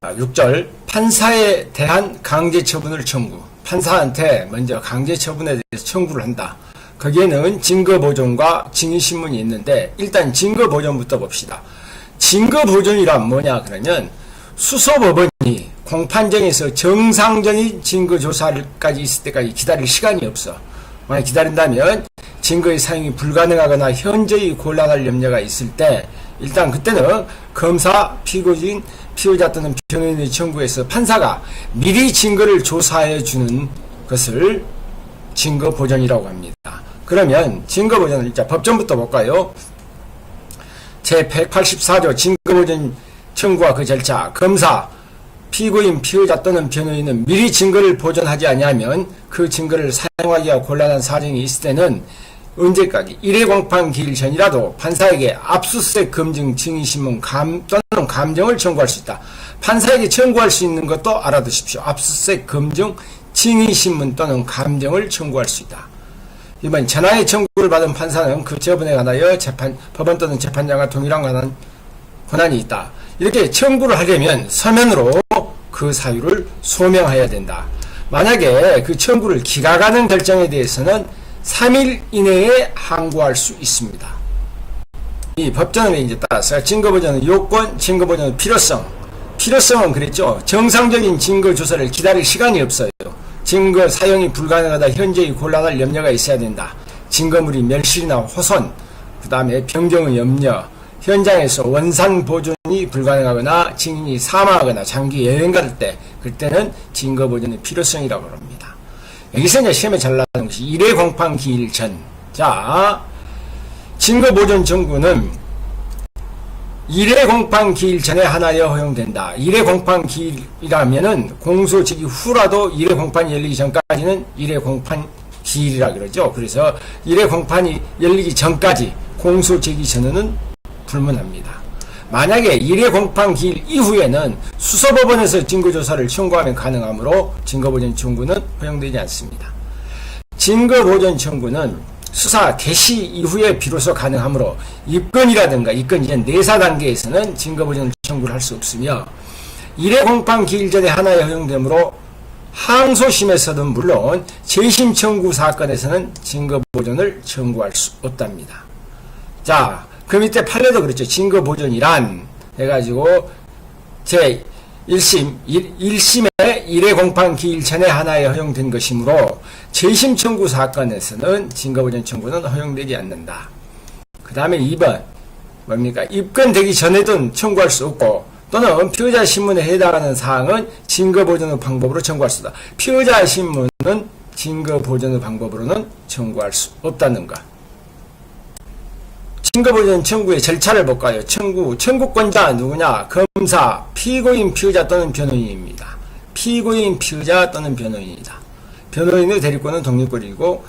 6절 판사에 대한 강제처분을 청구. 판사한테 먼저 강제처분에 대해서 청구를 한다. 거기에는 증거보존과 증인신문이 있는데 일단 증거보존부터 봅시다. 증거보존이란 뭐냐 그러면 수소법원이 공판정에서 정상적인 증거조사까지 있을 때까지 기다릴 시간이 없어. 만약 기다린다면 증거의 사용이 불가능하거나 현저히 곤란할 염려가 있을 때 일단 그때는 검사, 피고인, 피의자 또는 변호인의 청구에서 판사가 미리 증거를 조사해 주는 것을 증거보존이라고 합니다. 그러면 증거보존을 일단 법전부터 볼까요? 제184조 증거보존 청구와 그 절차. 검사, 피고인, 피의자 또는 변호인은 미리 증거를 보존하지 아니하면 그 증거를 사용하기가 곤란한 사정이 있을 때는 언제까지 1회 공판 기일 전이라도 판사에게 압수수색 검증 증인신문 또는 감정을 청구할 수 있다. 판사에게 청구할 수 있는 것도 알아두십시오. 압수수색 검증 증인신문 또는 감정을 청구할 수 있다. 이번 전화의 청구를 받은 판사는 그 처분에 관하여 법원 또는 재판장과 동일한 권한이 있다. 이렇게 청구를 하려면 서면으로 그 사유를 소명해야 된다. 만약에 그 청구를 기각하는 결정에 대해서는 3일 이내에 항고할 수 있습니다. 이 법전에 이제 따라서 증거보존의 요건, 증거보존의 필요성. 필요성은 그랬죠. 정상적인 증거 조사를 기다릴 시간이 없어요. 증거 사용이 불가능하다, 현재의 곤란할 염려가 있어야 된다. 증거물이 멸실이나 훼손, 그 다음에 변경의 염려, 현장에서 원산 보존이 불가능하거나 증인이 사망하거나 장기 여행 갈 때, 그때는 증거보존의 필요성이라고 합니다. 여기서 이제 시험에 잘 나오는 것이 1회 공판 기일 전. 자, 증거보존 청구는 1회 공판 기일 전에 하나여 허용된다. 1회 공판 기일이라면은 공소 제기 후라도 1회 공판이 열리기 전까지는 1회 공판 기일이라 그러죠. 그래서 1회 공판이 열리기 전까지 공소 제기 전에는 불문합니다. 만약에 1회 공판 기일 이후에는 수서법원에서 증거조사를 청구하면 가능하므로 증거보존 청구는 허용되지 않습니다. 증거보존 청구는 수사 개시 이후에 비로소 가능하므로 입건이라든가 입건 이전 내사 단계에서는 증거보존 청구를 할 수 없으며 1회 공판 기일 전에 하나에 허용되므로 항소심에서는 물론 재심 청구 사건에서는 증거보존을 청구할 수 없답니다. 자, 그 밑에 판례도 그렇죠. 증거보존이란 해가지고 제 1심에 1회 공판 기일 전에 하나에 허용된 것이므로 재심 청구 사건에서는 증거보존 청구는 허용되지 않는다. 그 다음에 2번 뭡니까? 입건되기 전에도 청구할 수 없고 또는 피의자 신문에 해당하는 사항은 증거보존의 방법으로 청구할 수 있다. 피의자 신문은 증거보존의 방법으로는 청구할 수 없다는 것. 증거보존 청구의 절차를 볼까요? 청구권자 누구냐? 검사, 피고인, 피의자 또는 변호인입니다. 피고인, 피의자 또는 변호인이다. 변호인의 대리권은 독립권이고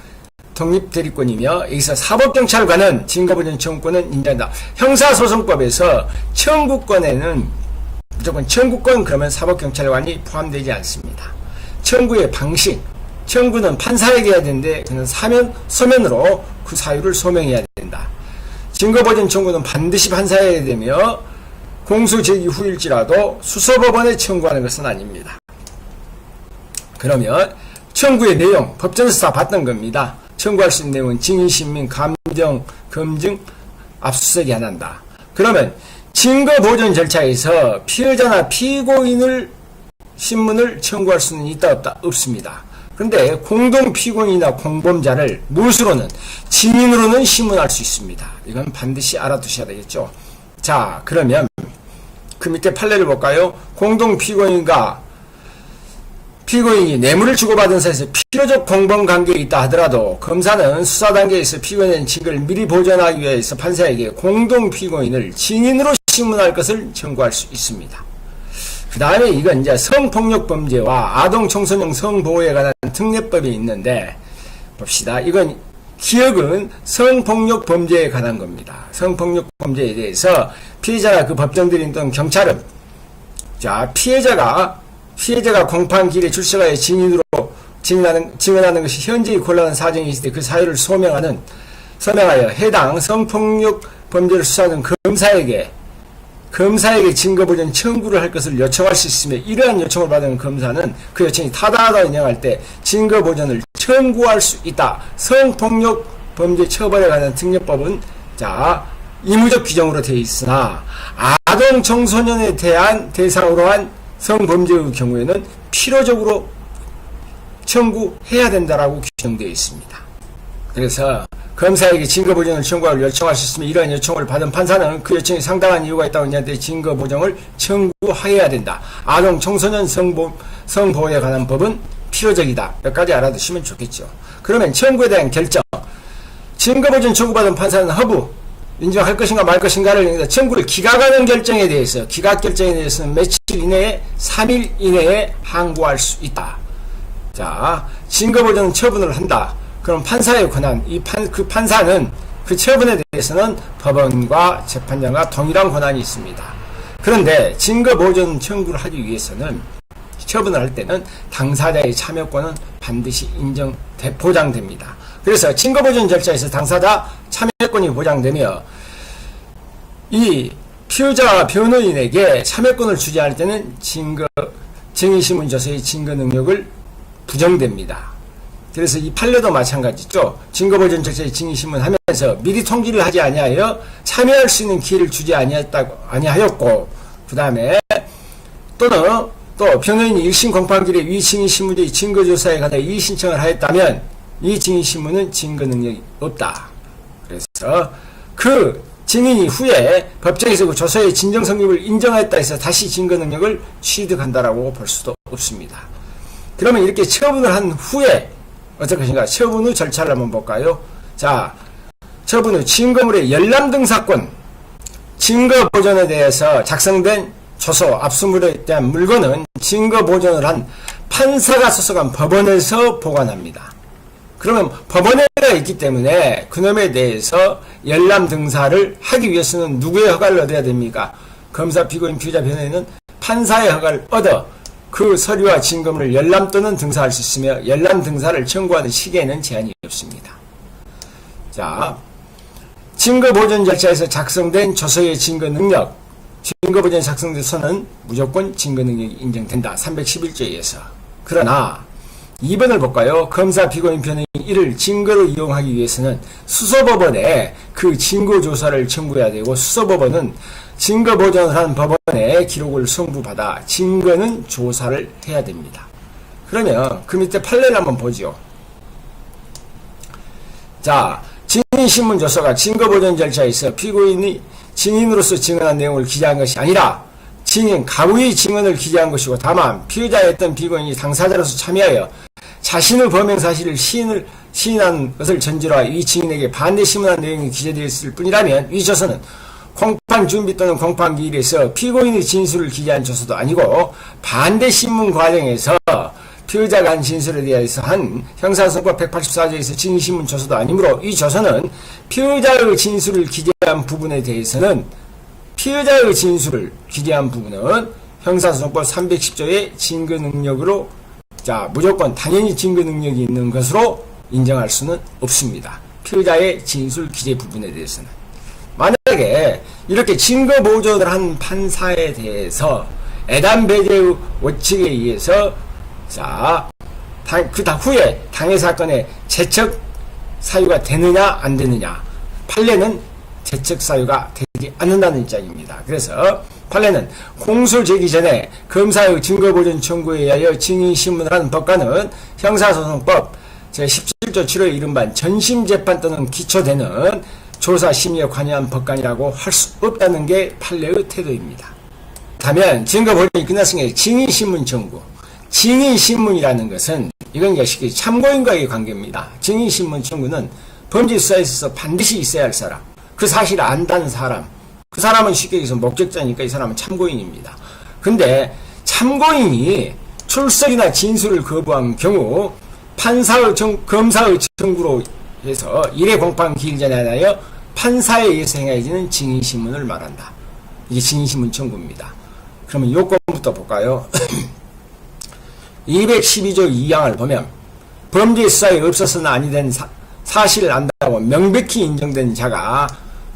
독립대리권이며 여기서 사법경찰관은 증거보존 청구권은 인정한다. 형사소송법에서 청구권에는 무조건 청구권 그러면 사법경찰관이 포함되지 않습니다. 청구의 방식, 청구는 판사에게 해야 되는데 그는 서면으로 그 사유를 소명해야 된다. 증거보존 청구는 반드시 판사에 해야 되며 공소 제기 후일지라도 수서법원에 청구하는 것은 아닙니다. 그러면 청구의 내용, 법정에서 다 봤던 겁니다. 청구할 수 있는 내용은 증인신문, 감정, 검증, 압수수색이 안 한다. 그러면 증거보존 절차에서 피의자나 피고인을 신문을 청구할 수는 있다 없다? 없습니다. 그런데 공동피고인이나 공범자를 무엇으로는 증인으로는 신문할 수 있습니다. 이건 반드시 알아두셔야 되겠죠. 자, 그러면 그 밑에 판례를 볼까요? 공동피고인과 피고인이 뇌물을 주고받은 사이에서 필요적 공범관계에 있다 하더라도 검사는 수사 단계에서 피고인의 증거를 미리 보존하기 위해서 판사에게 공동피고인을 증인으로 신문할 것을 청구할 수 있습니다. 그 다음에 이건 이제 성폭력범죄와 아동청소년 성보호에 관한 특례법이 있는데 봅시다. 이건 기억은 성폭력범죄에 관한 겁니다. 성폭력범죄에 대해서 피해자나 그 법정들인 또는 경찰은 자 피해자가 공판기일에 출석하여 증언하는 것이 현재의 곤란한 사정이 있을 때 그 사유를 소명하여 해당 성폭력범죄를 수사하는 검사에게 검사에게 증거보전 청구를 할 것을 요청할 수 있으며 이러한 요청을 받은 검사는 그 요청이 타당하다고 인정할 때 증거보전을 청구할 수 있다. 성폭력 범죄 처벌에 관한 특례법은 자 의무적 규정으로 되어 있으나 아동 청소년에 대한 대상으로 한 성범죄의 경우에는 필요적으로 청구해야 된다라고 규정되어 있습니다. 그래서 검사에게 증거보전을 청구하고 요청할 수 있으면 이러한 요청을 받은 판사는 그 요청이 상당한 이유가 있다고 인정할 때 증거보전을 청구해야 된다. 아동 청소년 성보호에 관한 법은 필요적이다. 여기까지 알아두시면 좋겠죠. 그러면 청구에 대한 결정. 증거보전 청구받은 판사는 허브 인정할 것인가 말 것인가를 청구를 기각하는 결정에 대해서 기각 결정에 대해서는 며칠 이내에 3일 이내에 항고할 수 있다. 자, 증거보전 처분을 한다. 그럼 판사의 권한, 그 판사는 그 처분에 대해서는 법원과 재판장과 동일한 권한이 있습니다. 그런데 증거보전 청구를 하기 위해서는 처분을 할 때는 당사자의 참여권은 반드시 보장됩니다. 그래서 증거보전 절차에서 당사자 참여권이 보장되며 이 피의자와 변호인에게 참여권을 주지 않을 때는 증인신문조서의 증거 능력을 부정됩니다. 그래서 이 판례도 마찬가지죠. 증거보전 절차의 증인신문 하면서 미리 통지를 하지 아니하여 참여할 수 있는 기회를 주지 아니하였고 그 다음에 또는 또 변호인이 1심 공판길에 위 증인신문의 증거조사에 관해 이의신청을 하였다면 이 증인신문은 증거 능력이 없다. 그래서 그 증인이 후에 법정에서 그 조서의 진정 성립을 인정하였다 해서 다시 증거 능력을 취득한다라고 볼 수도 없습니다. 그러면 이렇게 처분을 한 후에 어떨 것인가? 처분 후 절차를 한번 볼까요? 자, 처분 후 증거물의 열람 등사권, 증거 보전에 대해서 작성된 조서, 압수물에 대한 물건은 증거 보전을 한 판사가 소속한 법원에서 보관합니다. 그러면 법원에가 있기 때문에 그놈에 대해서 열람 등사를 하기 위해서는 누구의 허가를 얻어야 됩니까? 검사, 피고인, 피의자, 변호인은 판사의 허가를 얻어 그 서류와 증거물을 열람 또는 등사할 수 있으며 열람 등사를 청구하는 시기에는 제한이 없습니다. 자, 증거보전 절차에서 작성된 조서의 증거 능력, 증거보전 작성돼서는 무조건 증거 능력이 인정된다. 311조에 의해서. 그러나 2번을 볼까요? 검사, 피고인, 변호인 이를 증거로 이용하기 위해서는 수소법원에 그 증거조사를 청구해야 되고 수소법원은 증거보전을 한 법원에 기록을 송부받아 증거는 조사를 해야 됩니다. 그러면 그 밑에 판례를 한번 보죠. 자, 증인신문조서가 증거보전 절차에서 피고인이 증인으로서 증언한 내용을 기재한 것이 아니라 증인, 가부의 증언을 기재한 것이고 다만 피의자였던 피고인이 당사자로서 참여하여 자신의 범행 사실을 시인한 것을 전제로 하여 이 증인에게 반대 신문한 내용이 기재되어 있을 뿐이라면 이 조서는 공판 준비 또는 공판 기일에서 피고인의 진술을 기재한 조서도 아니고 반대 신문 과정에서 피의자가 한 진술에 대해서 한 형사소송법 184조에서 증인신문 조서도 아니므로 이 조서는 피의자의 진술을 기재한 부분에 대해서는 피의자의 진술을 기재한 부분은 형사소송법 310조의 증거 능력으로 자 무조건 당연히 증거 능력이 있는 것으로 인정할 수는 없습니다. 피의자의 진술 기재 부분에 대해서는. 만약에 이렇게 증거 보존을 한 판사에 대해서 애단 배제의 원칙에 의해서 자, 그 후에 당해 사건에 재척 사유가 되느냐 안 되느냐 판례는 재척 사유가 되지 않는다는 입장입니다. 그래서 판례는 공소 제기 전에 검사의 증거보존 청구에 의하여 증인신문을 하는 법관은 형사소송법 제17조 7호에 이른바 전심재판 또는 기초되는 조사심의에 관여한 법관이라고 할 수 없다는 게 판례의 태도입니다. 그렇다면 증거보존이 끝났으니 증인신문 청구. 증인신문이라는 것은 이건 역시 참고인과의 관계입니다. 증인신문 청구는 범죄수사에 있어서 반드시 있어야 할 사람, 그 사실을 안다는 사람, 그 사람은 쉽게 얘기해서 목격자니까 이 사람은 참고인입니다. 근데 참고인이 출석이나 진술을 거부한 경우 검사의 청구로 해서 일회 공판 기일 전에 하여 판사에 의해서 행해지는 증인신문을 말한다. 이게 증인신문 청구입니다. 그러면 요건부터 볼까요? 212조 2항을 보면 범죄 수사에 없어서는 아니 된 사실을 안다고 명백히 인정된 자가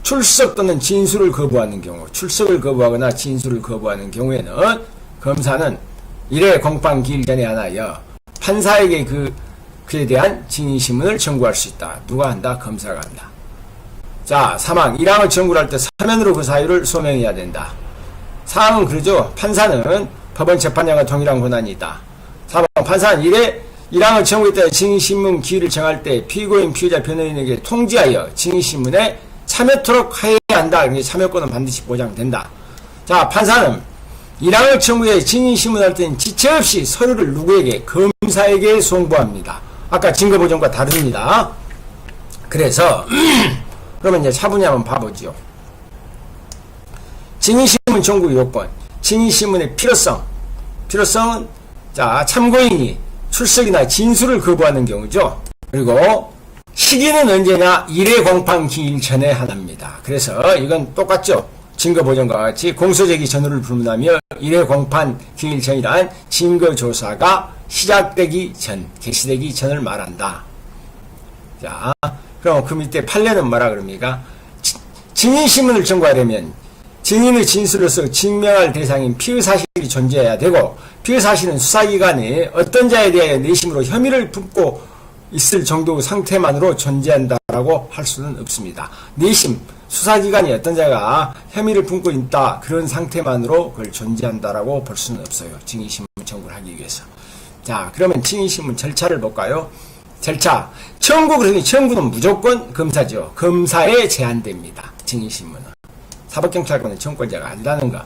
출석 또는 진술을 거부하는 경우, 출석을 거부하거나 진술을 거부하는 경우에는 검사는 1회 공판 기일 전에 하나여 판사에게 그에 대한 증인신문을 청구할 수 있다. 누가 한다? 검사가 한다. 자, 3항 1항을 청구를 할 때 서면으로 그 사유를 소명해야 된다. 4항은 그러죠. 판사는 법원 재판장과 동일한 권한이 있다. 4번 판사는 1항을 청구했다. 증인신문 기일을 정할 때 피고인, 피의자, 변호인에게 통지하여 증인신문에 참여토록 해야 한다. 참여권은 반드시 보장된다. 자, 판사는 1항을 청구해 증인신문할 때는 지체 없이 서류를 누구에게? 검사에게 송부합니다. 아까 증거보전과 다릅니다. 그래서 그러면 이제 차분히 한번 봐보죠. 증인신문 청구 요건, 증인신문의 필요성은 자, 참고인이 출석이나 진술을 거부하는 경우죠. 그리고 시기는 언제나 1회 공판 기일 전에 하나입니다. 그래서 이건 똑같죠. 증거보전과 같이 공소제기 전후를 불문하며 1회 공판 기일 전이란 증거조사가 시작되기 전, 개시되기 전을 말한다. 자, 그럼 그 밑에 판례는 뭐라 그럽니까? 증인신문을 청구하려면 증인의 진술로서 증명할 대상인 피의사실이 존재해야 되고, 피의사실은 수사기관에 어떤 자에 대하여 내심으로 혐의를 품고 있을 정도의 상태만으로 존재한다라고 할 수는 없습니다. 내심, 수사기관이 어떤 자가 혐의를 품고 있다, 그런 상태만으로 그걸 존재한다라고 볼 수는 없어요. 증인신문 청구를 하기 위해서. 자, 그러면 증인신문 절차를 볼까요? 절차. 청구는 무조건 검사죠. 검사에 제한됩니다. 증인신문은. 사법경찰관은 청구권자가 아니라는 거.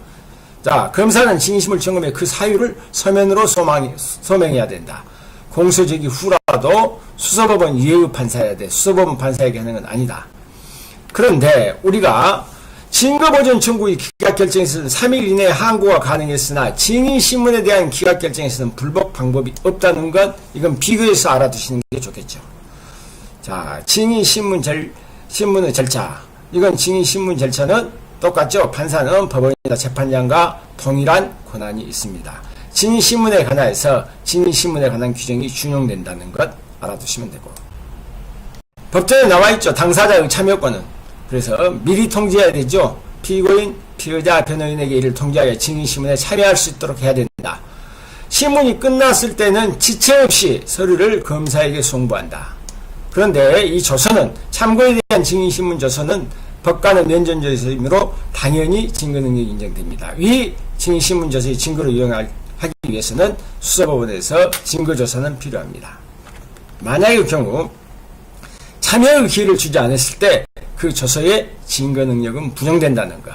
자, 검사는 증인신문을 청구하면 그 사유를 서면으로 소명해야 된다. 공소제기 후라도 수서법원 이외의 판사여야 돼. 수서법원 판사에게 하는 건 아니다. 그런데 우리가 증거보전 청구의 기각결정에서는 3일 이내에 항고가 가능했으나 증인신문에 대한 기각결정에서는 불복 방법이 없다는 것, 이건 비교해서 알아두시는 게 좋겠죠. 자, 증인신문의 절차. 이건 증인신문 절차는 똑같죠. 판사는 법원이나 재판장과 동일한 권한이 있습니다. 증인신문에 관하여서 증인신문에 관한 규정이 준용된다는 것 알아두시면 되고, 법정에 나와있죠. 당사자의 참여권은. 그래서 미리 통지해야 되죠. 피고인, 피의자, 변호인에게 이를 통지하여 증인신문에 참여할 수 있도록 해야 된다. 신문이 끝났을 때는 지체 없이 서류를 검사에게 송부한다. 그런데 이 조서는, 참고에 대한 증인신문 조서는 법관의 면전조서이므로 당연히 증거능력이 인정됩니다. 이 증인신문 조서의 증거를 이용하기 위해서는 수사법원에서 증거조사는 필요합니다. 만약의 경우 참여의 기회를 주지 않았을 때 그 조서의 증거능력은 부정된다는 것.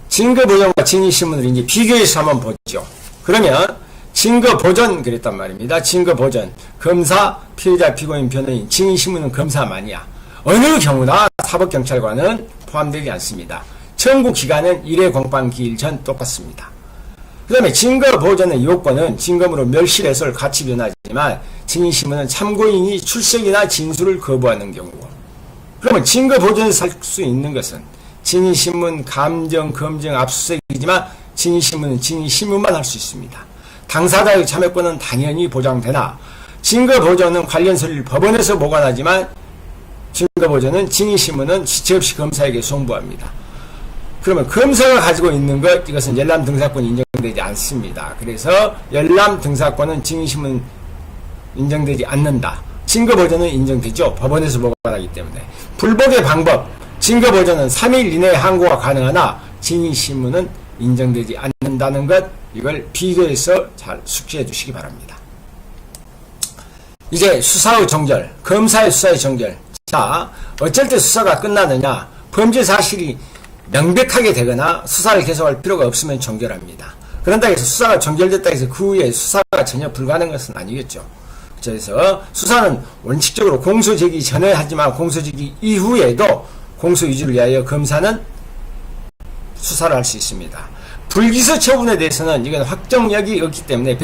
증거보전과 증인신문을 이제 비교해서 한번 보죠. 그러면 증거보전 그랬단 말입니다. 증거보전. 검사, 피의자, 피고인, 변호인, 증인신문은 검사만이야. 어느 경우나 사법경찰관은 포함되지 않습니다. 청구 기간은 1회 공판 기일 전 똑같습니다. 그 다음에 증거보전의 요건은 증거물로 멸실해서를 같이 변하지만 증인신문은 참고인이 출석이나 진술을 거부하는 경우고, 그러면 증거보전에서 할 수 있는 것은 증인신문, 감정, 검증, 압수수색이지만 증인신문은 증인신문만 할 수 있습니다. 당사자의 참여권은 당연히 보장되나 증거보전은 관련 서류를 법원에서 보관하지만 증거보전은 증인신문은 지체 없이 검사에게 송부합니다. 그러면 검사가 가지고 있는 것, 이것은 열람 등사권이 인정되지 않습니다. 그래서 열람 등사권은 증인신문 인정되지 않는다. 증거보전은 인정되죠. 법원에서 보관하기 때문에. 불복의 방법. 증거보전은 3일 이내에 항고가 가능하나 증인신문은 인정되지 않는다는 것, 이걸 비교해서 잘 숙지해 주시기 바랍니다. 이제 수사의 종결. 검사의 수사의 종결. 자, 어쩔 때 수사가 끝나느냐. 범죄 사실이 명백하게 되거나 수사를 계속할 필요가 없으면 종결합니다. 그런다 해서 수사가 종결됐다 해서 그 후에 수사가 전혀 불가능한 것은 아니겠죠. 그래서 수사는 원칙적으로 공소제기 전에 하지만 공소제기 이후에도 공소 유지를 위하여 검사는 수사를 할 수 있습니다. 불기소 처분에 대해서는 이건 확정력이 없기 때문에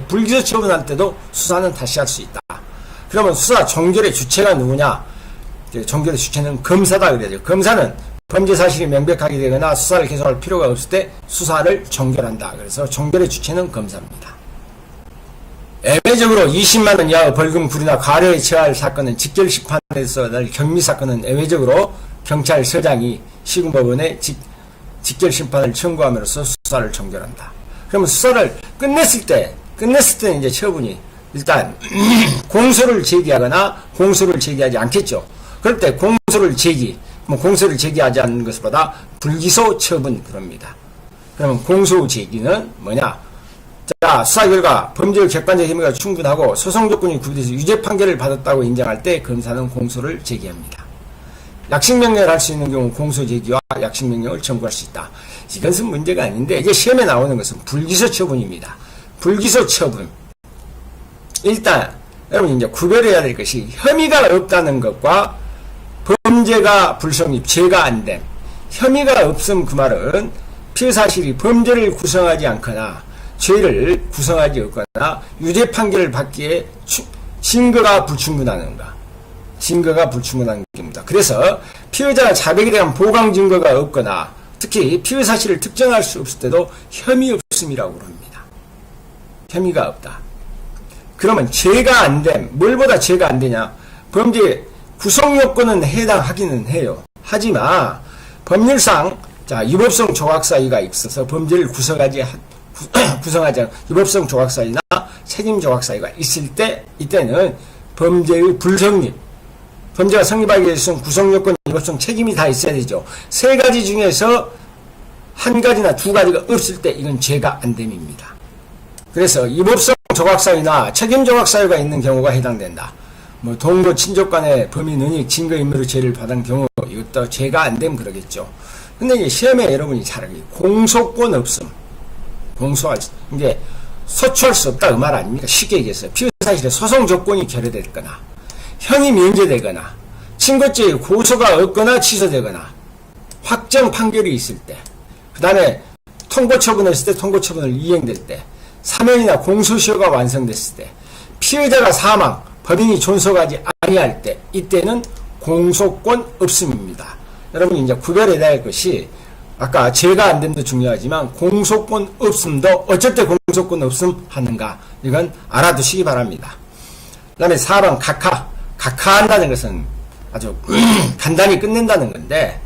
불기소 처분할 때도 수사는 다시 할 수 있다. 그러면 수사 종결의 주체가 누구냐? 종결의 주체는 검사다 그래야죠. 검사는 범죄 사실이 명백하게 되거나 수사를 계속할 필요가 없을 때 수사를 종결한다. 그래서 종결의 주체는 검사입니다. 예외적으로 20만 원 이하의 벌금, 불이나 가료에 처할 사건은 직결심판에서 날 경미사건은 예외적으로 경찰서장이 시군법원에 직결 심판을 청구함으로써 수사를 종결한다. 그러면 수사를 끝냈을 때는 이제 처분이 일단 공소를 제기하거나 공소를 제기하지 않겠죠. 그럴 때 공소를 제기하지 않는 것보다 불기소 처분 그럽니다. 그러면 공소 제기는 뭐냐? 자, 수사 결과 범죄의 객관적 혐의가 충분하고 소송 조건이 구비돼서 유죄 판결을 받았다고 인정할 때 검사는 공소를 제기합니다. 약식명령을 할 수 있는 경우 공소 제기와 약식명령을 청구할 수 있다. 이것은 문제가 아닌데 이제 시험에 나오는 것은 불기소 처분입니다. 불기소 처분. 일단 여러분 이제 구별해야 될 것이 혐의가 없다는 것과 범죄가 불성립, 죄가 안 됨. 혐의가 없음 그 말은 피의 사실이 범죄를 구성하지 않거나 죄를 구성하지 않거나 유죄 판결을 받기에 증거가 불충분하는가. 증거가 불충분한 겁니다. 그래서 피의자가 자백에 대한 보강 증거가 없거나 특히 피의 사실을 특정할 수 없을 때도 혐의 없음이라고 합니다. 혐의가 없다. 그러면 죄가 안 됨. 뭘보다 죄가 안 되냐? 범죄 구성 요건은 해당하기는 해요. 하지만 법률상 유법성 조각사유가 있어서 범죄를 구성하지 유법성 조각사유나 책임 조각사유가 있을 때 이때는 범죄의 불성립, 범죄가 성립하기 위해서는 구성요건, 유법성, 책임이 다 있어야 되죠. 세 가지 중에서 한 가지나 두 가지가 없을 때 이건 죄가 안 됨입니다. 그래서 유법성 조각사유나 책임 조각사유가 있는 경우가 해당된다. 뭐 동거 친족 간의 범인 은닉 증거인멸의 죄를 받은 경우 이것도 죄가 안 됨 그러겠죠. 근데 이제 시험에 여러분이 잘 알기 공소권 없음. 이제 소추할 수 없다 그 말 아닙니까? 쉽게 얘기해서 피의 사실에 소송 조건이 결여됐거나 형이 면제되거나 친고죄의 고소가 없거나 취소되거나 확정 판결이 있을 때 그 다음에 통고처분했을 때 통고처분을 이행될 때 사면이나 공소시효가 완성됐을 때 피해자가 사망 법인이 존속하지 아니할 때 이때는 공소권 없음입니다. 여러분이 이제 구별해야 할 것이 아까 죄가 안 됨도 중요하지만 공소권 없음도 어쩔 때 공소권 없음 하는가 이건 알아두시기 바랍니다. 그 다음에 4번 각하한다는 것은 아주 간단히 끝낸다는 건데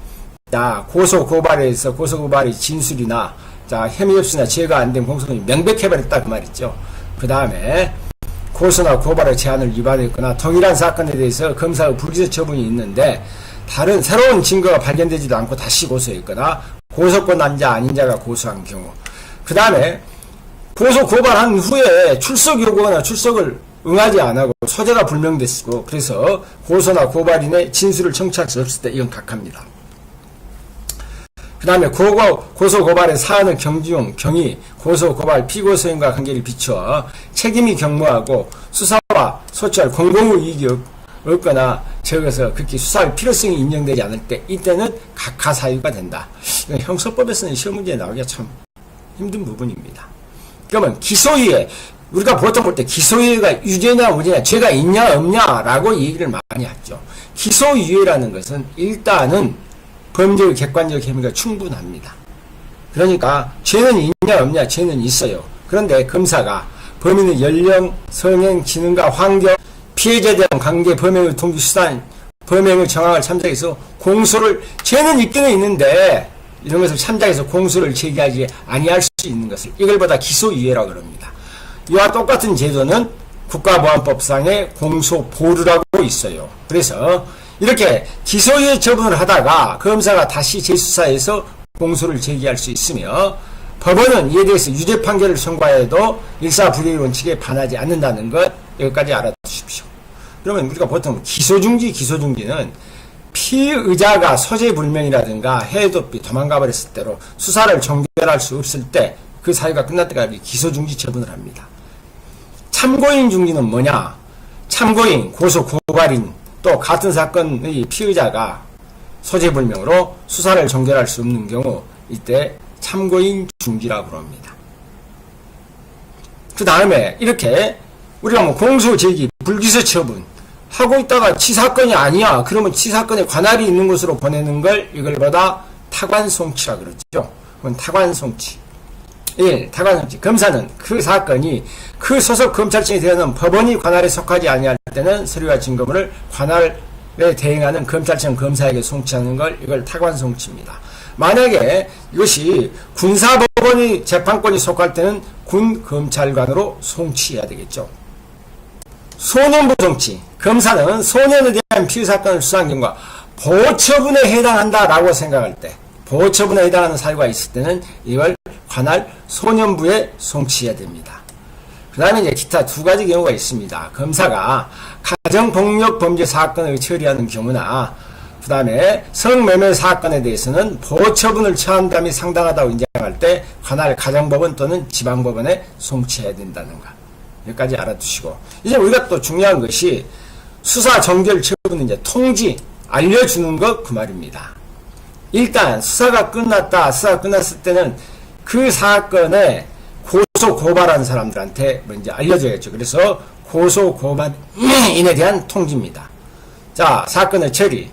고소고발에서 고소고발의 진술이나 혐의 없으나 죄가 안 된 공소권이 명백해버렸다 그 말이죠. 그 다음에 고소나 고발의 제한을 위반했거나 동일한 사건에 대해서 검사의 불기소 처분이 있는데 다른 새로운 증거가 발견되지도 않고 다시 고소했거나 고소권 난자 아닌 자가 고소한 경우 그 다음에 고소 고발한 후에 출석 요구거나 출석을 응하지 않고 소재가 불명됐고 그래서 고소나 고발인의 진술을 청취할 수 없을 때 이건 각하입니다. 그 다음에 고소 고발의 사안의 경지용 경위 고소 고발 피고 소인과 관계를 비추어 책임이 경무하고 수사와 소추할 공공의 이익이 없거나 적어서 극히 수사의 필요성이 인정되지 않을 때 이때는 각하 사유가 된다. 이건 형사법에서는 시험 문제에 나오기가 참 힘든 부분입니다. 그러면 기소유예 우리가 보통 볼 때 기소유예가 유죄냐 무죄냐 죄가 있냐 없냐라고 얘기를 많이 하죠. 기소유예라는 것은 일단은 범죄의 객관적 혐의가 충분합니다. 그러니까 죄는 있냐 없냐 죄는 있어요. 그런데 검사가 범인의 연령, 성행, 지능과 환경, 피해자에 대한 관계, 범행의 동기, 수단, 범행의 정황을 참작해서 공소를 죄는 있기는 있는데 이런 것을 참작해서 공소를 제기하지 아니할 수 있는 것을 이걸 보다 기소유예라고 합니다. 이와 똑같은 제도는 국가보안법상의 공소보류라고 있어요. 그래서 이렇게 기소유예 처분을 하다가 검사가 다시 재수사해서 공소를 제기할 수 있으며 법원은 이에 대해서 유죄 판결을 선고하여도 일사불의 원칙에 반하지 않는다는 것 여기까지 알아두십시오. 그러면 우리가 보통 기소중지는 피의자가 소재불명이라든가 해외도피 도망가 버렸을 때로 수사를 종결할 수 없을 때 그 사유가 끝날 때까지 기소중지 처분을 합니다. 참고인 중지는 뭐냐? 참고인, 고소고발인 또 같은 사건의 피의자가 소재불명으로 수사를 종결할 수 없는 경우 이때 참고인 중지라고 합니다. 그 다음에 이렇게 우리가 공소제기, 불기소 처분 하고 있다가 치사건이 아니야. 그러면 치사건에 관할이 있는 곳으로 보내는 걸 이걸 보다 타관송치라 그러죠. 그건 타관송치. 1. 타관송치. 검사는 그 사건이 그 소속 검찰청이 되어는 법원이 관할에 속하지 아니할 때는 서류와 증거물을 관할의 대행하는 검찰청 검사에게 송치하는 이걸 타관 송치입니다. 만약에 이것이 군사법원이 재판권이 속할 때는 군 검찰관으로 송치해야 되겠죠. 소년부 송치. 검사는 소년에 대한 피의 사건을 수사한 경우가 보호처분에 해당한다라고 생각할 때, 보호처분에 해당하는 사유가 있을 때는 이걸 관할 소년부에 송치해야 됩니다. 그 다음에 이제 기타 두 가지 경우가 있습니다. 검사가 가정폭력 범죄 사건을 처리하는 경우나 그 다음에 성매매 사건에 대해서는 보호처분을 처한다면 상당하다고 인정할 때 관할 가정법원 또는 지방법원에 송치해야 된다는 것. 여기까지 알아두시고, 이제 우리가 또 중요한 것이 수사 종결 처분은 이제 통지, 알려주는 것 그 말입니다. 일단 수사가 끝났을 때는 그 사건에 고소 고발한 사람들한테 먼저 알려줘야죠. 그래서 고소 고발인에 대한 통지입니다. 자, 사건의 처리.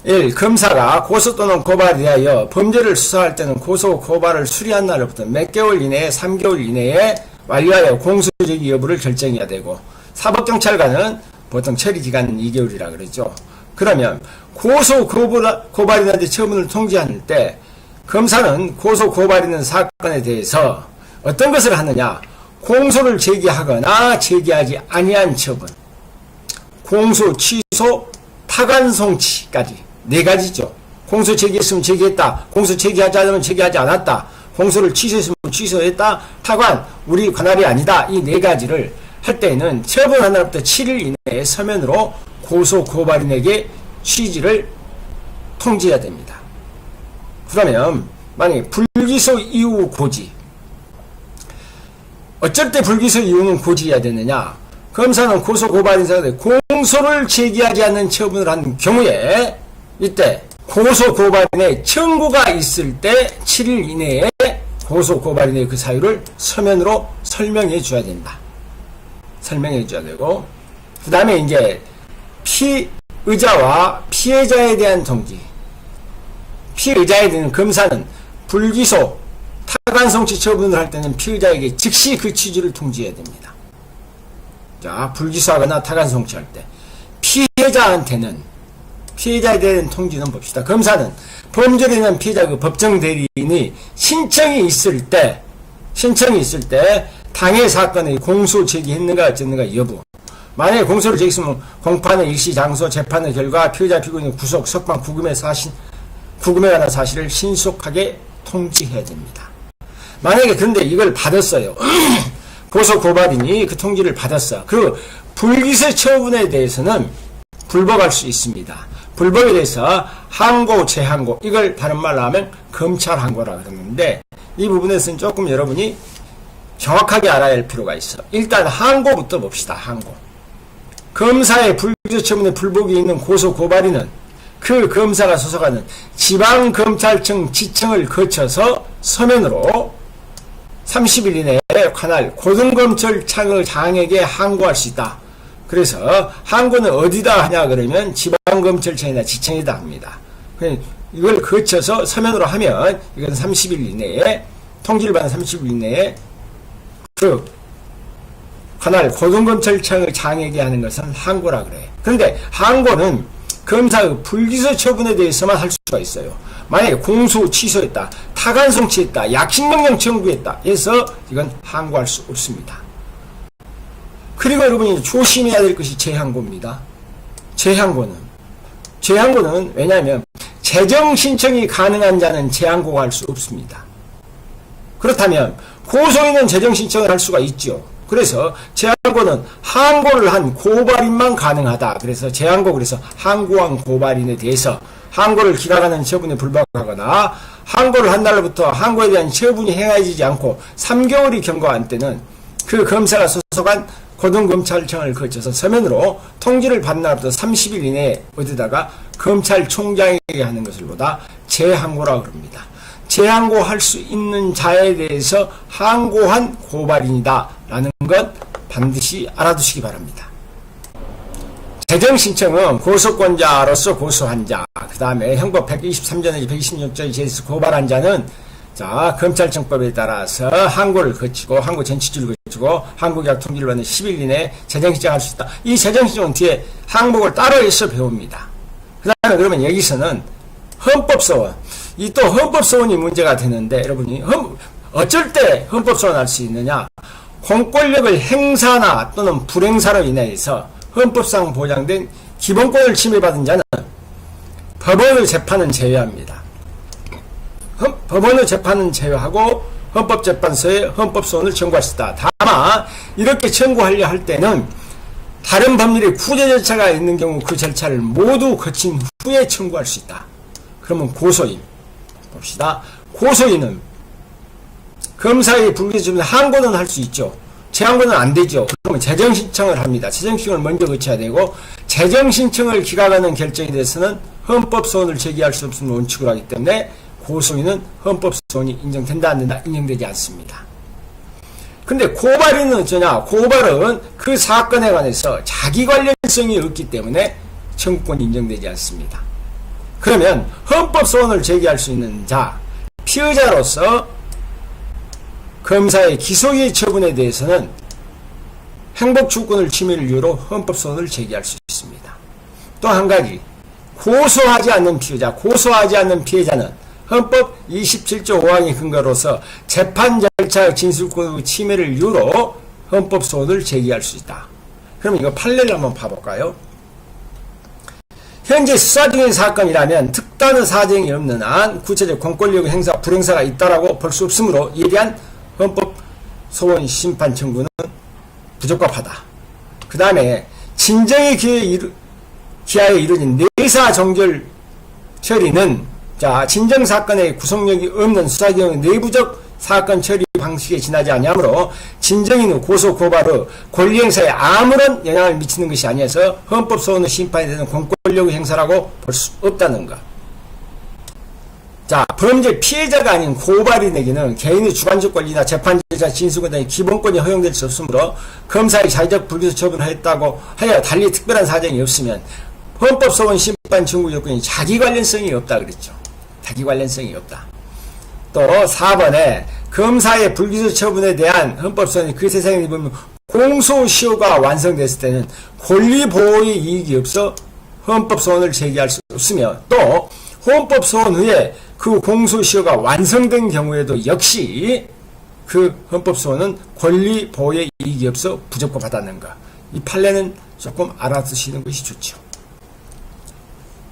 1. 검사가 고소 또는 고발에 대하여 범죄를 수사할 때는 고소 고발을 수리한 날로부터 몇 개월 이내에 3개월 이내에 완료하여 공소제기 여부를 결정해야 되고, 사법경찰관은 보통 처리기간은 2개월이라 그러죠. 그러면 고소 고발인에 대해 처분을 통지할 때 검사는 고소 고발 있는 사건에 대해서 어떤 것을 하느냐, 공소를 제기하거나 제기하지 아니한 처분, 공소 취소, 타관 송치까지 4가지죠. 공소 제기했으면 제기했다, 공소 제기하지 않으면 제기하지 않았다, 공소를 취소했으면 취소했다, 타관, 우리 관할이 아니다, 이 4가지를 할 때에는 처분 하나부터 7일 이내에 서면으로 고소 고발인에게 취지를 통지해야 됩니다. 그러면 만약에 불기소 이후 고지, 어쩔 때 불기소 이후는 고지해야 되느냐, 검사는 고소 고발인사에 공소를 제기하지 않는 처분을 한 경우에 이때 고소 고발인의 청구가 있을 때 7일 이내에 고소 고발인의 그 사유를 서면으로 설명해 줘야 된다. 설명해 줘야 되고, 그 다음에 이제 피의자와 피해자에 대한 통지. 피의자에 대한 검사는 불기소, 타관 송치 처분을 할 때는 피의자에게 즉시 그 취지를 통지해야 됩니다. 자, 불기소하거나 타관 송치할 때. 피해자한테는, 피해자에 대한 통지는 봅시다. 검사는 범죄를 인한 피해자 그 법정 대리인이 신청이 있을 때 당해 사건의 공소 제기했는가 어쨌는가 여부. 만약에 공소를 제기했으면 공판의 일시 장소 재판의 결과 피의자 피고인의 구속, 석방, 구금에 관한 사실을 신속하게 통지해야 됩니다. 만약에 그런데 이걸 받았어요. 고소 고발인이 그 통지를 받았어. 그 불기소 처분에 대해서는 불법할 수 있습니다. 불법에 대해서 항고, 재항고, 이걸 다른 말로 하면 검찰 항고라고 그러는데, 이 부분에서는 조금 여러분이 정확하게 알아야 할 필요가 있어. 일단 항고부터 봅시다. 항고. 검사의 불기소 처분에 불복이 있는 고소 고발인은 그 검사가 소속하는 지방검찰청 지청을 거쳐서 서면으로 30일 이내에 관할 고등검찰청장에게 항고할 수 있다. 그래서 항고는 어디다 하냐 그러면 지방검찰청이나 지청이다 합니다. 이걸 거쳐서 서면으로 하면 이건 30일 이내에, 통지를 받은 30일 이내에 그 관할 고등검찰청의 장에게 하는 것은 항고라 그래. 그런데 항고는 검사의 불기소 처분에 대해서만 할 수가 있어요. 만약에 공소 취소했다, 타관 송치했다, 약식명령 청구했다 해서 이건 항고할 수 없습니다. 그리고 여러분이 조심해야 될 것이 재항고입니다. 재항고는 왜냐하면 재정 신청이 가능한 자는 재항고가 할 수 없습니다. 그렇다면 고소인은 재정 신청을 할 수가 있죠. 그래서 재항고는 항고를 한 고발인만 가능하다. 그래서 재항고, 그래서 항고한 고발인에 대해서 항고를 기각하는 처분에 불복하거나 항고를 한 날로부터 항고에 대한 처분이 행해지지 않고 3개월이 경과한 때는 그 검사가 소속한 고등검찰청을 거쳐서 서면으로 통지를 받는 날부터 30일 이내에 어디다가 검찰총장에게 하는 것을 보다 재항고라고 합니다. 재항고할 수 있는 자에 대해서 항고한 고발인이다 라는 것 반드시 알아두시기 바랍니다. 재정신청은 고소권자로서 고소한 자, 그 다음에 형법 123조에 126조에 제에서 고발한 자는 자, 검찰청법에 따라서 항고를 거치고, 항고 전치주를 거치고, 항고계약 통지를 받는 10일 이내에 재정신청할 수 있다. 이 재정신청은 뒤에 항목을 따로 해서 배웁니다. 그 다음에 그러면 여기서는 헌법소원. 이 또 헌법소원이 문제가 되는데, 여러분이, 어쩔 때 헌법소원할 수 있느냐? 공권력을 행사나 또는 불행사로 인해서 헌법상 보장된 기본권을 침해받은 자는 법원의 재판은 제외합니다. 법원의 재판은 제외하고 헌법재판소에 헌법소원을 청구할 수 있다. 다만 이렇게 청구하려 할 때는 다른 법률의 구제 절차가 있는 경우 그 절차를 모두 거친 후에 청구할 수 있다. 그러면 고소인 봅시다. 고소인은 검사의 불기소집에 항고는 할 수 있죠. 재항고는 안 되죠. 그러면 재정신청을 합니다. 재정신청을 먼저 거쳐야 되고, 재정신청을 기각하는 결정에 대해서는 헌법소원을 제기할 수 없는 원칙으로 하기 때문에 고소인은 헌법소원이 인정된다 안 된다? 인정되지 않습니다. 근데 고발인은 어쩌냐? 고발은 그 사건에 관해서 자기 관련성이 없기 때문에 청구권이 인정되지 않습니다. 그러면 헌법소원을 제기할 수 있는 자, 피의자로서 검사의 기소유예 처분에 대해서는 행복주권을 침해를 이유로 헌법소원을 제기할 수 있습니다. 또 한 가지, 고소하지 않는 피의자, 고소하지 않는 피해자는 헌법 27조 5항의 근거로서 재판 절차 진술권 침해를 이유로 헌법소원을 제기할 수 있다. 그럼 이거 판례를 한번 봐볼까요? 현재 수사 중인 사건이라면 특단의 사정이 없는 한 구체적 공권력 행사, 불행사가 있다라고 볼 수 없으므로 이에 대한 헌법소원 심판 청구는 부적합하다. 그 다음에 진정의 기하에 이루어진 내사 종결 처리는 자, 진정사건의 구속력이 없는 수사기관의 내부적 사건 처리 방식에 지나지 아니하므로 진정인의 고소 고발의 권리행사에 아무런 영향을 미치는 것이 아니어서 헌법소원의 심판에 대한 공권력의 행사라고 볼 수 없다는 것. 자, 범죄 피해자가 아닌 고발인에게는 개인의 주관적 권리나 재판 절차 진술권 등의 기본권이 허용될 수 없으므로 검사의 자의적 불기소 처분을 했다고 하여 달리 특별한 사정이 없으면 헌법소원 심판 청구 요건이 자기 관련성이 없다 그랬죠. 자기 관련성이 없다. 또 4번에 검사의 불기소 처분에 대한 헌법소원이 그 세상에 입으면 공소시효가 완성됐을 때는 권리보호의 이익이 없어 헌법소원을 제기할 수 없으며, 또 헌법소원 후에 그 공소시효가 완성된 경우에도 역시 그 헌법소원은 권리보호의 이익이 없어 부적법하다는 것. 이 판례는 조금 알아두시는 것이 좋죠.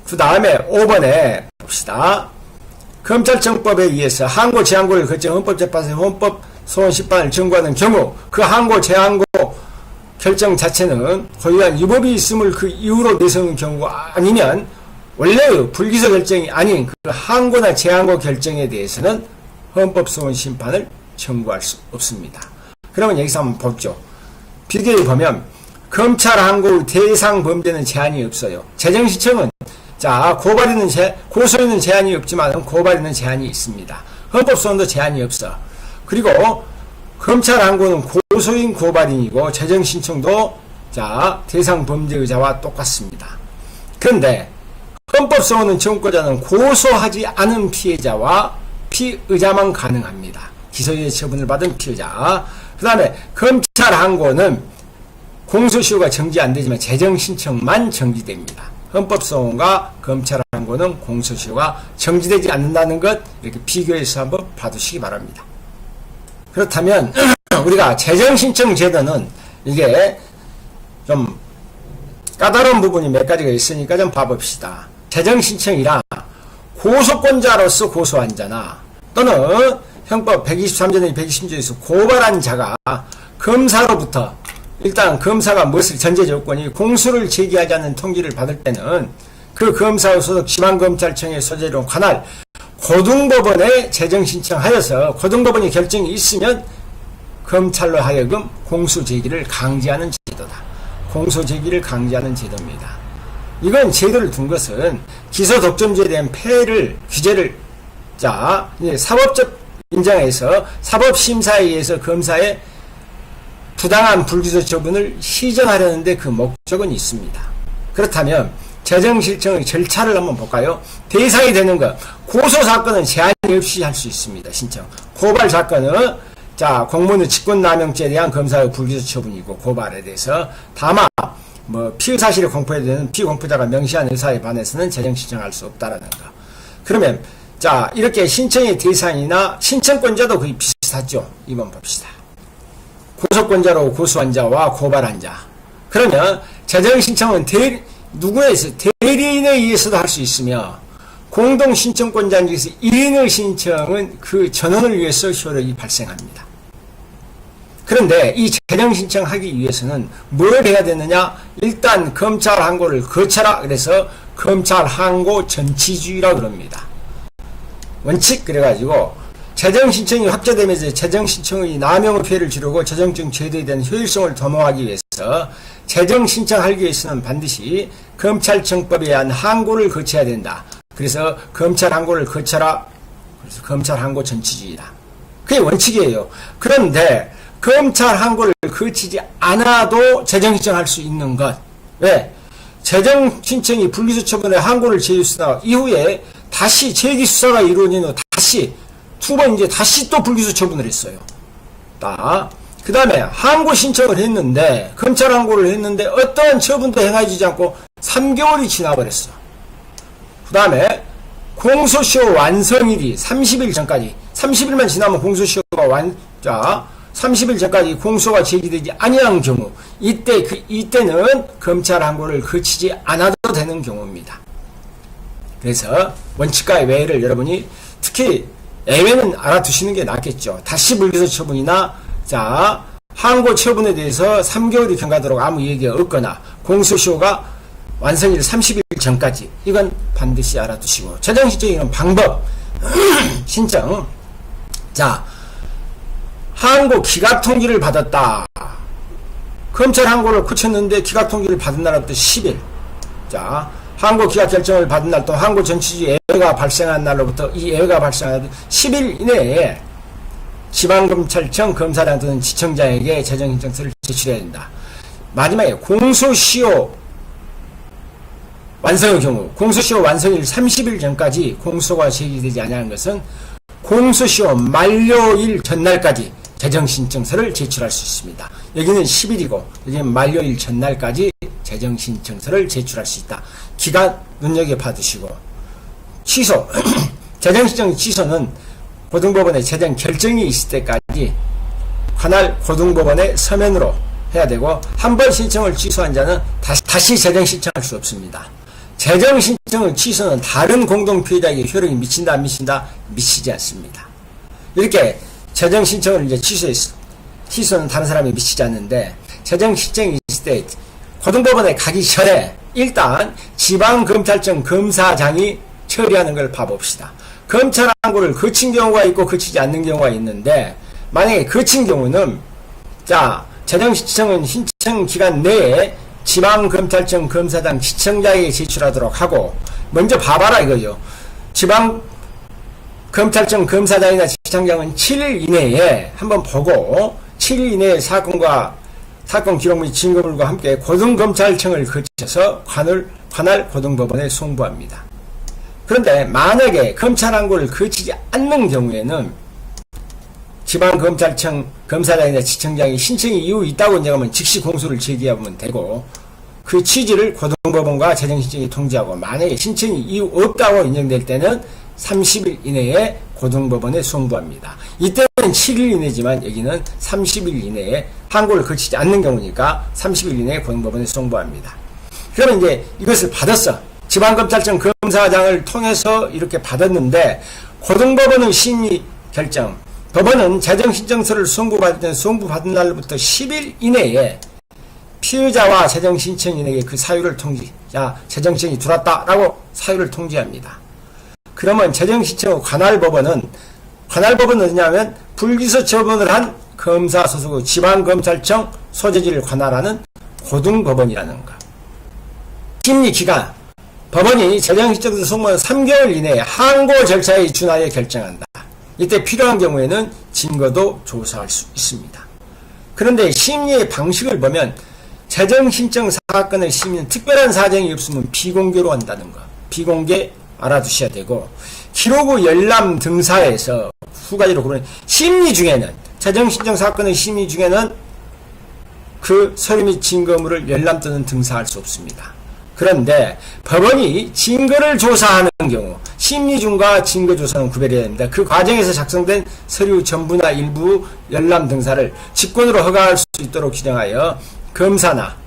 그 다음에 5번에 봅시다. 검찰청법에 의해서 항고 재항고를 거쳐 헌법재판소에 헌법소원 심판을 청구하는 경우 그 항고 재항고 결정 자체는 고유한 위법이 있음을 그 이유로 내세우는 경우가 아니면 원래의 불기소 결정이 아닌 그 항고나 재항고 결정에 대해서는 헌법소원 심판을 청구할 수 없습니다. 그러면 여기서 한번 보죠. 비교해 보면 검찰 항고의 대상 범죄는 제한이 없어요. 재정신청은 자, 고소인은 제한이 없지만 고발인은 제한이 있습니다. 헌법소원도 제한이 없어. 그리고 검찰 항고는 고소인 고발인이고 재정신청도 자, 대상 범죄의자와 똑같습니다. 그런데 헌법소원은 청구권자는 고소하지 않은 피해자와 피의자만 가능합니다. 기소유예 처분을 받은 피해자. 그 다음에 검찰 항고는 공소시효가 정지 안 되지만 재정신청만 정지됩니다. 헌법소원과 검찰 항고는 공소시효가 정지되지 않는다는 것, 이렇게 비교해서 한번 봐두시기 바랍니다. 그렇다면 우리가 재정신청 제도는 이게 좀 까다로운 부분이 몇 가지가 있으니까 좀 봐봅시다. 재정신청이라 고소권자로서 고소한 자나 또는 형법 123조나 120조에서 고발한 자가 검사로부터 일단 검사가 무엇을 전제 조건이 공소를 제기하지 않는 통지를 받을 때는 그 검사의 소속 지방검찰청의 소재로 관할 고등법원에 재정신청하여서 고등법원의 결정이 있으면 검찰로 하여금 공소제기를 강제하는 제도다. 공소제기를 강제하는 제도입니다. 이건 제도를 둔 것은 기소독점죄에 대한 규제를 자, 사법적 인정해서 사법심사에 의해서 검사의 부당한 불기소 처분을 시정하려는데 그 목적은 있습니다. 그렇다면 재정신청의 절차를 한번 볼까요? 대상이 되는 것, 고소사건은 제한이 없이 할 수 있습니다. 신청. 고발 사건은 자, 공무원의 직권남용죄에 대한 검사의 불기소 처분이고 고발에 대해서 다만 피의 사실을 공표해야 되는 피공표자가 명시한 의사에 반해서는 재정 신청할 수 없다라는 거. 그러면 자, 이렇게 신청의 대상이나 신청권자도 거의 비슷하죠. 이번 봅시다. 고소권자로 고소한 자와 고발한 자. 그러면 재정 신청은 누구에 의해서 대리인에 의해서도 할 수 있으며 공동신청권자 중에서 1인의 신청은 그 전원을 위해서 효력이 발생합니다. 그런데 이 재정 신청하기 위해서는 뭘 해야 되느냐? 일단 검찰 항고를 거쳐라. 그래서 검찰 항고 전치주의라고 그럽니다. 원칙 그래가지고 재정 신청이 확정되면서 재정 신청의 남용의 피해를 줄이고 재정적 제도에 대한 효율성을 도모하기 위해서 재정 신청하기 위해서는 반드시 검찰청법에 의한 항고를 거쳐야 된다. 그래서 검찰 항고를 거쳐라. 그래서 검찰 항고 전치주의다. 그게 원칙이에요. 그런데 검찰 항고를 거치지 않아도 재정 신청할 수 있는 것. 왜? 재정 신청이 불기소 처분에 항고를 제기했으나 이후에 다시 재기 수사가 이루어진 후 다시 두 번 이제 다시 또 불기소 처분을 했어요. 그 다음에 항고 신청을 했는데 검찰 항고를 했는데 어떠한 처분도 행해지지 않고 3개월이 지나버렸어. 그 다음에 공소시효 완성일이 30일 전까지 30일만 지나면 공소시효가 30일 전까지 공소가 제기되지 아니한 경우 이때는 검찰 항고를 거치지 않아도 되는 경우입니다. 그래서 원칙과의 외를 여러분이 특히 예외는 알아두시는 게 낫겠죠. 다시 불기소 처분이나 항고 처분에 대해서 3개월이 경과하도록 아무 얘기가 없거나 공소시효가 완성일 30일 전까지 이건 반드시 알아두시고 재정 신청이는 방법 신청 항고 기각 통지를 받았다. 검찰 항고를 거쳤는데 기각 통지를 받은 날부터 10일 항고 기각 결정을 받은 날 또 항고 전치주의 예외가 발생한 날로부터 이 예외가 발생한 10일 이내에 지방검찰청 검사장 또는 지청자에게 재정신청서를 제출해야 된다. 마지막에 공소시효 완성의 경우 공소시효 완성일 30일 전까지 공소가 제기되지 아니하는 것은 공소시효 만료일 전날까지 재정신청서를 제출할 수 있습니다. 여기는 10일이고 여기는 만료일 전날까지 재정신청서를 제출할 수 있다. 기간 눈여겨봐두시고 취소 재정신청 취소는 고등법원의 재정 결정이 있을 때까지 관할 고등법원의 서면으로 해야 되고 한 번 신청을 취소한 자는 다시 재정신청할 수 없습니다. 재정신청의 취소는 다른 공동피해자에게 효력이 미친다 안 미친다? 미치지 않습니다. 이렇게 재정신청을 이제 취소는 다른 사람이 미치지 않는데 재정신청이 있을 때 고등법원에 가기 전에 일단 지방검찰청 검사장이 처리하는 걸 봐봅시다. 검찰 항고를 거친 경우가 있고 거치지 않는 경우가 있는데 만약에 거친 경우는 재정신청은 신청 기간 내에 지방검찰청 검사장 지청자에게 제출하도록 하고 먼저 봐봐라 이거죠. 지방검찰청 검사장이나 지청장은 7일 이내에 한번 보고 7일 이내에 사건 기록 및 증거물과 함께 고등검찰청을 거쳐서 관할 고등법원에 송부합니다. 그런데 만약에 검찰 항고를 거치지 않는 경우에는 지방검찰청 검사장이나 지청장이 신청이 이유 있다고 인정하면 즉시 공소를 제기하면 되고 그 취지를 고등법원과 재정신청이 통지하고 만약에 신청이 이유 없다고 인정될 때는 30일 이내에 고등법원에 송부합니다. 이때는 7일 이내지만 여기는 30일 이내에 항고를 거치지 않는 경우니까 30일 이내에 고등법원에 송부합니다. 그러면 이제 이것을 받았어. 지방검찰청 검사장을 통해서 이렇게 받았는데 고등법원의 심의 결정 법원은 재정신청서를 송부받을 때는 송부받은 날부터 10일 이내에 피의자와 재정신청인에게 그 사유를 재정신청이 들어왔다라고 사유를 통지합니다. 그러면 재정신청 관할법원은 어디냐면 불기소 처분을 한 검사 소속의 지방검찰청 소재지를 관할하는 고등법원이라는 거. 심리기간 법원이 재정신청서 송부한 3개월 이내에 항고 절차에 준하여 결정한다. 이때 필요한 경우에는 증거도 조사할 수 있습니다. 그런데 심리의 방식을 보면 재정신청 사건의 심리는 특별한 사정이 없으면 비공개로 한다는 거. 비공개 알아두셔야 되고, 기록 후 열람 등사에서 두 가지로 구분해. 심리 중에는, 재정신청 사건의 심리 중에는 그 서류 및 증거물을 열람 또는 등사할 수 없습니다. 그런데 법원이 증거를 조사하는 경우 심리중과 증거조사는 구별해야 됩니다. 그 과정에서 작성된 서류 전부나 일부 열람 등사를 직권으로 허가할 수 있도록 규정하여 검사나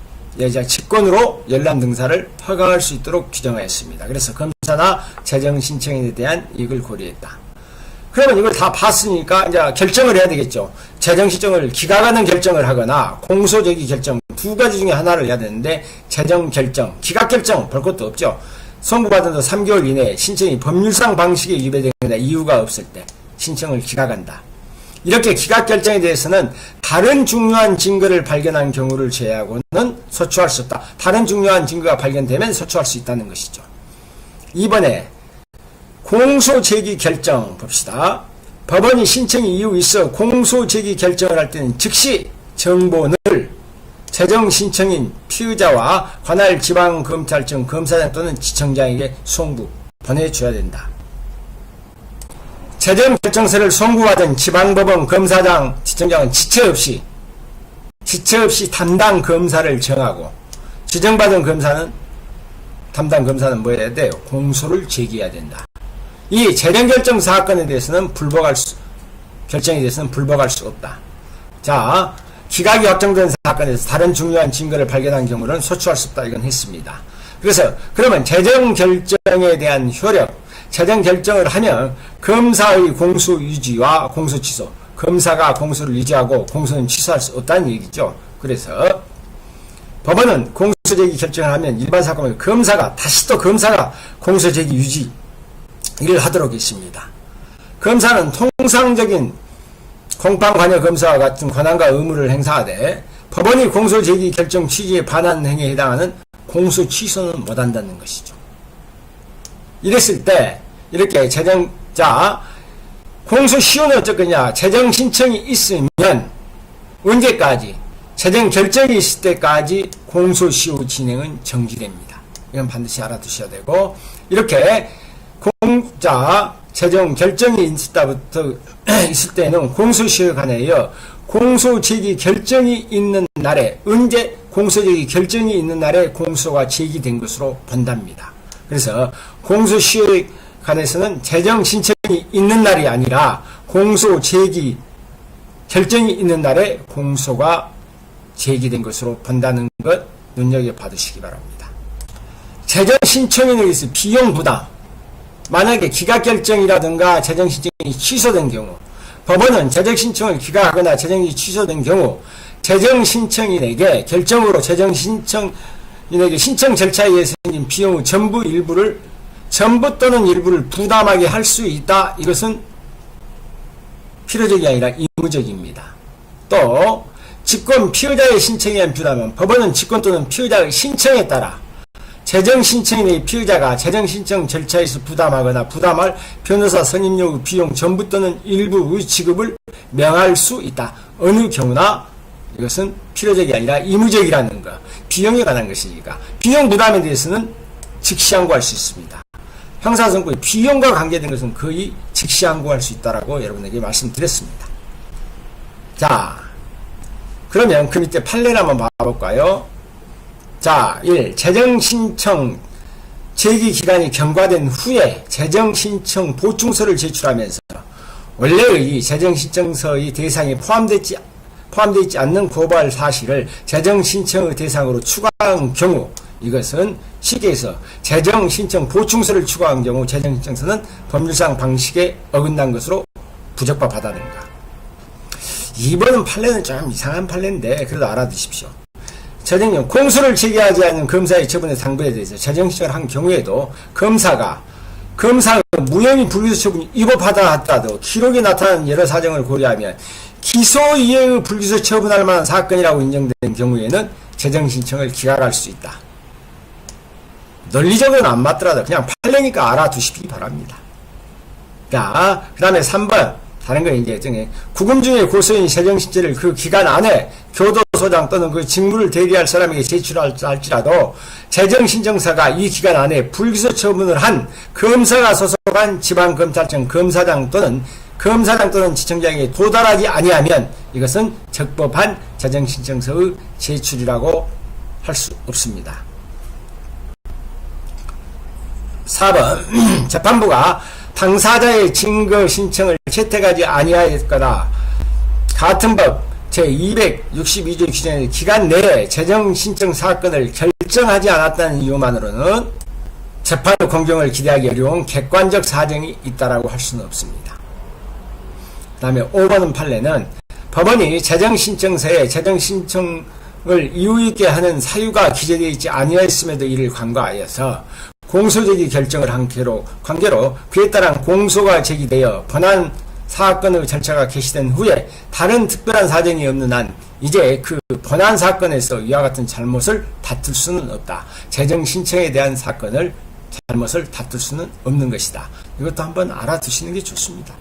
직권으로 열람 등사를 허가할 수 있도록 규정하였습니다. 그래서 검사나 재정신청인에 대한 이익을 고려했다. 그러면 이걸 다 봤으니까 이제 결정을 해야 되겠죠. 재정신청을 기각하는 결정을 하거나 공소제기 결정 두 가지 중에 하나를 해야 되는데, 재정결정, 기각결정 볼 것도 없죠. 송부받은 후 3개월 이내에 신청이 법률상 방식에 위배되거나 이유가 없을 때 신청을 기각한다. 이렇게 기각결정에 대해서는 다른 중요한 증거를 발견한 경우를 제외하고는 소추할 수 없다. 다른 중요한 증거가 발견되면 소추할 수 있다는 것이죠. 이번에 공소제기 결정 봅시다. 법원이 신청 이유 있어 공소제기 결정을 할 때는 즉시 정본을 재정신청인 피의자와 관할 지방검찰청 검사장 또는 지청장에게 송부, 보내줘야 된다. 재정결정서를 송부받은 지방법원 검사장, 지청장은 지체 없이 담당 검사를 정하고, 지정받은 담당 검사는 뭐 해야 돼요? 공소를 제기해야 된다. 이 재정결정 사건에 대해서는 결정에 대해서는 불복할 수 없다. 자, 기각이 확정된 사건에서 다른 중요한 증거를 발견한 경우는 소추할 수 없다. 이건 했습니다. 그래서 그러면 재정결정에 대한 효력, 재정결정을 하면 검사의 공소 유지와 공소 취소, 검사가 공소를 유지하고 공소는 취소할 수 없다는 얘기죠. 그래서 법원은 공소제기 결정을 하면 일반 사건은 다시 또 검사가 공소제기 유지 일을 하도록 했습니다. 검사는 통상적인 공판관여검사와 같은 권한과 의무를 행사하되 법원이 공소제기 결정 취지에 반하는 행위에 해당하는 공소 취소는 못한다는 것이죠. 이랬을 때 이렇게 공소 시효는 어쨌거냐, 재정 신청이 있으면 언제까지? 재정 결정이 있을 때까지 공소 시효 진행은 정지됩니다. 이건 반드시 알아두셔야 되고, 이렇게 재정 결정이 있을 때는 공소 시효에 관하여 공소 제기 결정이 있는 날에, 언제 공소 제기 결정이 있는 날에 공소가 제기된 것으로 본답니다. 그래서 공소 시효에 관해서는 재정 신청이 있는 날이 아니라 공소 제기 결정이 있는 날에 공소가 제기된 것으로 본다는 것 눈여겨봐두시기 바랍니다. 재정 신청인에 의해서 비용 부담, 만약에 기각결정이라든가 재정신청이 취소된 경우, 법원은 재정신청을 기각하거나 재정이 취소된 경우 재정신청인에게 결정으로 재정신청인에게 신청 절차에 의해서 생긴 비용의 전부 또는 일부를 부담하게 할 수 있다. 이것은 필요적이 아니라 의무적입니다. 또 직권 피의자의 신청에 의한 부담은 법원은 직권 또는 피의자의 신청에 따라 재정신청인의 피의자가 재정신청 절차에서 부담하거나 부담할 변호사 선임료 비용 전부 또는 일부의 지급을 명할 수 있다. 어느 경우나 이것은 필요적이 아니라 의무적이라는 것. 비용에 관한 것이니까. 비용 부담에 대해서는 즉시 항고할 수 있습니다. 형사선고의 비용과 관계된 것은 거의 즉시 항고할 수 있다라고 여러분에게 말씀드렸습니다. 자, 그러면 그 밑에 판례를 한번 봐볼까요? 자, 1. 재정신청 제기기간이 경과된 후에 재정신청 보충서를 제출하면서 원래의 재정신청서의 대상에 포함되어 있지 않는 고발 사실을 재정신청의 대상으로 추가한 경우, 이것은 쉽게 해서 재정신청 보충서를 추가한 경우 재정신청서는 법률상 방식에 어긋난 것으로 부적바 받아낸다. 이번 판례는 좀 이상한 판례인데 그래도 알아두십시오. 재정령 공소를 제기하지 않는 검사의 처분의 상부에 대해서 재정신청을 한 경우에도 검사가 무혐의 불기소 처분이 위법하다 하더라도 기록에 나타난 여러 사정을 고려하면 기소 이외의 불기소 처분할 만한 사건이라고 인정된 경우에는 재정신청을 기각할 수 있다. 논리적으로는 안 맞더라도 그냥 판례니까 알아두시기 바랍니다. 자, 그 다음에 3번. 다른 거 이제 구금 중에 고소인 재정신청을 그 기간 안에 교도소 공소소장 또는 그 직무를 대리할 사람에게 제출할지라도 재정신청서가 이 기간 안에 불기소 처분을 한 검사가 소속한 지방검찰청 검사장 또는 지청장에게 도달하지 아니하면 이것은 적법한 재정신청서의 제출이라고 할 수 없습니다. 4번 재판부가 당사자의 증거 신청을 채택하지 아니할 거다. 같은 법 제262조 규정의 기간 내에 재정신청 사건을 결정하지 않았다는 이유만으로는 재판의 공정을 기대하기 어려운 객관적 사정이 있다라고 할 수는 없습니다. 그 다음에 5번 판례는 법원이 재정신청서에 재정신청을 이유있게 하는 사유가 기재되어 있지 아니하였음에도 이를 간과하여서 공소제기 결정을 한 관계로 그에 따른 공소가 제기되어 본안 사건의 절차가 개시된 후에 다른 특별한 사정이 없는 한 이제 그 본안 사건에서 이와 같은 잘못을 다툴 수는 없다. 재정신청에 대한 잘못을 다툴 수는 없는 것이다. 이것도 한번 알아두시는 게 좋습니다.